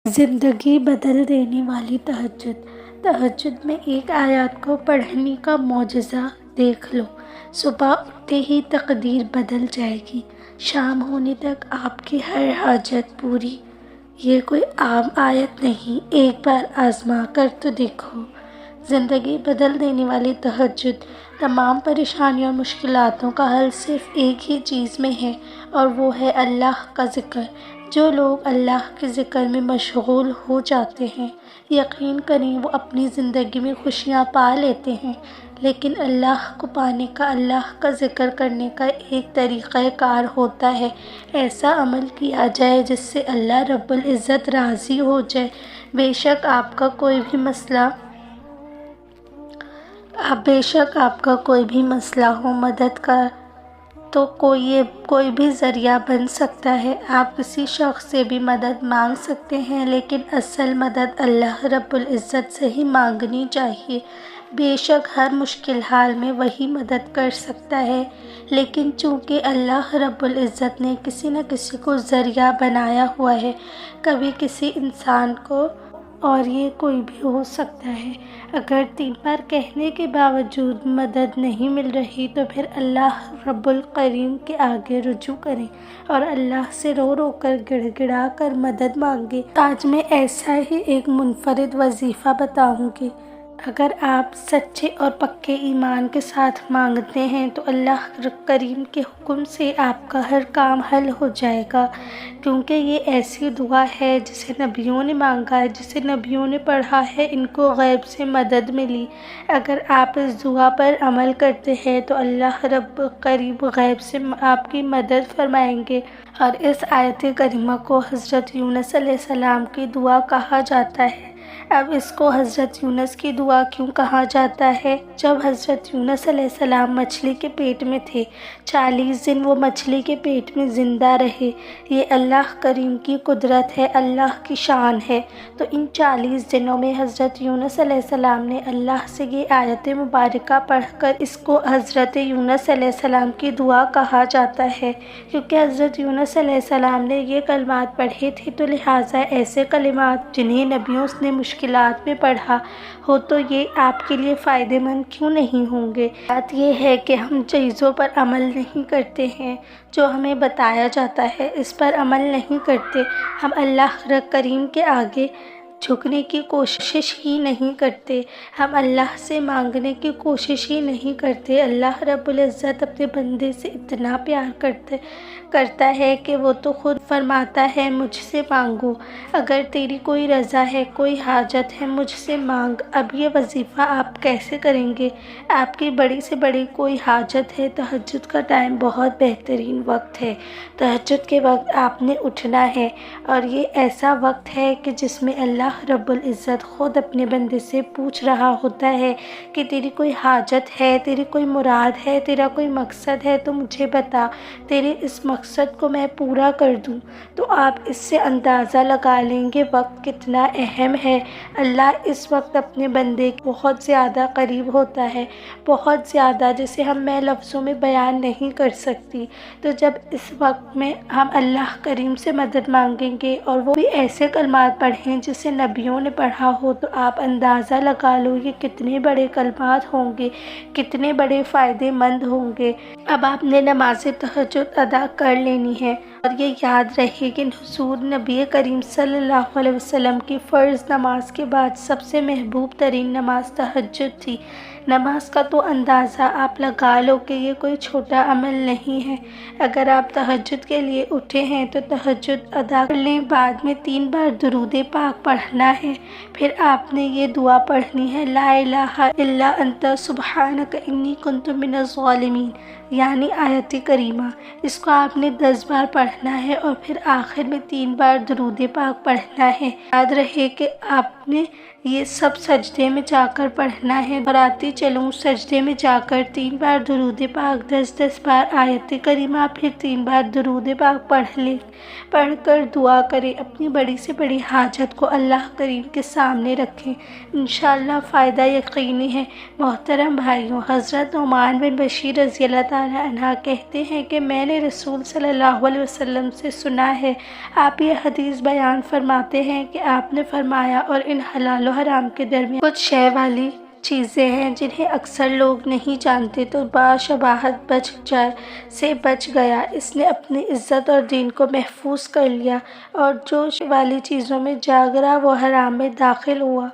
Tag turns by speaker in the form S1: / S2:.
S1: زندگی بدل دینے والی تہجد۔ تہجد میں ایک آیات کو پڑھنے کا معجزہ دیکھ لو۔ صبح اٹھتے ہی تقدیر بدل جائے گی، شام ہونے تک آپ کی ہر حاجت پوری۔ یہ کوئی عام آیت نہیں، ایک بار آزما کر تو دیکھو۔ زندگی بدل دینے والی تہجد۔ تمام پریشانیوں اور مشکلاتوں کا حل صرف ایک ہی چیز میں ہے، اور وہ ہے اللہ کا ذکر۔ جو لوگ اللہ کے ذکر میں مشغول ہو جاتے ہیں، یقین کریں وہ اپنی زندگی میں خوشیاں پا لیتے ہیں۔ لیکن اللہ کو پانے کا، اللہ کا ذکر کرنے کا ایک طریقہ کار ہوتا ہے۔ ایسا عمل کیا جائے جس سے اللہ رب العزت راضی ہو جائے۔ بے شک آپ کا کوئی بھی مسئلہ ہو، مدد کا تو کوئی بھی ذریعہ بن سکتا ہے۔ آپ کسی شخص سے بھی مدد مانگ سکتے ہیں، لیکن اصل مدد اللہ رب العزت سے ہی مانگنی چاہیے۔ بے شک ہر مشکل حال میں وہی مدد کر سکتا ہے، لیکن چونکہ اللہ رب العزت نے کسی نہ کسی کو ذریعہ بنایا ہوا ہے، کبھی کسی انسان کو، اور یہ کوئی بھی ہو سکتا ہے۔ اگر 3 بار کہنے کے باوجود مدد نہیں مل رہی تو پھر اللہ رب الکریم کے آگے رجوع کریں اور اللہ سے رو رو کر گڑ گڑا کر مدد مانگیں۔ آج میں ایسا ہی ایک منفرد وظیفہ بتاؤں گی۔ اگر آپ سچے اور پکے ایمان کے ساتھ مانگتے ہیں تو اللہ کریم کے حکم سے آپ کا ہر کام حل ہو جائے گا، کیونکہ یہ ایسی دعا ہے جسے نبیوں نے مانگا ہے، جسے نبیوں نے پڑھا ہے، ان کو غیب سے مدد ملی۔ اگر آپ اس دعا پر عمل کرتے ہیں تو اللہ رب کریم غیب سے آپ کی مدد فرمائیں گے۔ اور اس آیت کریمہ کو حضرت یونس علیہ السلام کی دعا کہا جاتا ہے۔ اب اس کو حضرت یونس کی دعا کیوں کہا جاتا ہے؟ جب حضرت یونس علیہ السلام مچھلی کے پیٹ میں تھے، 40 دن وہ مچھلی کے پیٹ میں زندہ رہے۔ یہ اللہ کریم کی قدرت ہے، اللہ کی شان ہے۔ تو ان 40 دنوں میں حضرت یونس علیہ السلام نے اللہ سے یہ آیت مبارکہ پڑھ کر اس کو حضرت یونس علیہ السلام کی دعا کہا جاتا ہے، کیونکہ حضرت یونس علیہ السلام نے یہ کلمات پڑھے تھے، تو لہٰذا ایسے کلمات جنہیں نبیوں نے مشکلات میں پڑھا ہو تو یہ آپ کے لیے فائدہ مند کیوں نہیں ہوں گے۔ بات یہ ہے کہ ہم چیزوں پر عمل نہیں کرتے ہیں، جو ہمیں بتایا جاتا ہے اس پر عمل نہیں کرتے، ہم اللہ کریم کے آگے جھکنے کی کوشش ہی نہیں کرتے، ہم اللہ سے مانگنے کی کوشش ہی نہیں کرتے۔ اللہ رب العزت اپنے بندے سے اتنا پیار کرتا ہے کہ وہ تو خود فرماتا ہے مجھ سے مانگو، اگر تیری کوئی رضا ہے، کوئی حاجت ہے مجھ سے مانگ۔ اب یہ وظیفہ آپ کیسے کریں گے؟ آپ کی بڑی سے بڑی کوئی حاجت ہے، تہجد کا ٹائم بہت بہترین وقت ہے۔ تہجد کے وقت آپ نے اٹھنا ہے، اور یہ ایسا وقت ہے کہ جس میں اللہ رب العزت خود اپنے بندے سے پوچھ رہا ہوتا ہے کہ تیری کوئی حاجت ہے، تیری کوئی مراد ہے، تیرا کوئی مقصد ہے تو مجھے بتا، تیرے اس مقصد کو میں پورا کر دوں۔ تو آپ اس سے اندازہ لگا لیں گے وقت کتنا اہم ہے۔ اللہ اس وقت اپنے بندے کے بہت زیادہ قریب ہوتا ہے، بہت زیادہ، جسے میں لفظوں میں بیان نہیں کر سکتی۔ تو جب اس وقت میں ہم اللہ کریم سے مدد مانگیں گے اور وہ بھی ایسے کلمات پڑھیں جسے نبیوں نے پڑھا ہو، تو آپ اندازہ لگا لو یہ کتنے بڑے کلمات ہوں گے، کتنے بڑے فائدے مند ہوں گے۔ اب آپ نے نماز تہجد ادا کر لینی ہے، اور یہ یاد رہے کہ حضور نبی کریم صلی اللہ علیہ وسلم کی فرض نماز کے بعد سب سے محبوب ترین نماز تہجد تھی۔ نماز کا تو اندازہ آپ لگا لو کہ یہ کوئی چھوٹا عمل نہیں ہے۔ اگر آپ تہجد کے لیے اٹھے ہیں تو تہجد ادا کر لیں، بعد میں 3 بار درود پاک پڑھنا ہے، پھر آپ نے یہ دعا پڑھنی ہے، لا الہ الا انت سبحانک انی کنت من الظالمین، یعنی آیت کریمہ۔ اس کو آپ نے 10 بار پڑھنا ہے، اور پھر آخر میں 3 بار درود پاک پڑھنا ہے۔ یاد رہے کہ آپ نے یہ سب سجدے میں جا کر پڑھنا ہے۔ براتی چلوں سجدے میں جا کر 3 بار درود پاک، 10 بار آیت کریمہ، پھر 3 بار درود پاک پڑھ لیں، پڑھ کر دعا کریں، اپنی بڑی سے بڑی حاجت کو اللہ کریم کے سامنے رکھیں، انشاءاللہ فائدہ یقینی ہے۔ محترم بھائیوں، حضرت نعمان بن بشیر رضی اللہ تعالیٰ تعالیٰ عنہ کہتے ہیں کہ میں نے رسول صلی اللہ علیہ وسلم سے سنا ہے، آپ یہ حدیث بیان فرماتے ہیں کہ آپ نے فرمایا، اور ان حلال و حرام کے درمیان کچھ شے والی چیزیں ہیں جنہیں اکثر لوگ نہیں جانتے، تو باشباہت سے بچ گیا، اس نے اپنی عزت اور دین کو محفوظ کر لیا، اور جو شے والی چیزوں میں جاگ رہا وہ حرام میں داخل ہوا۔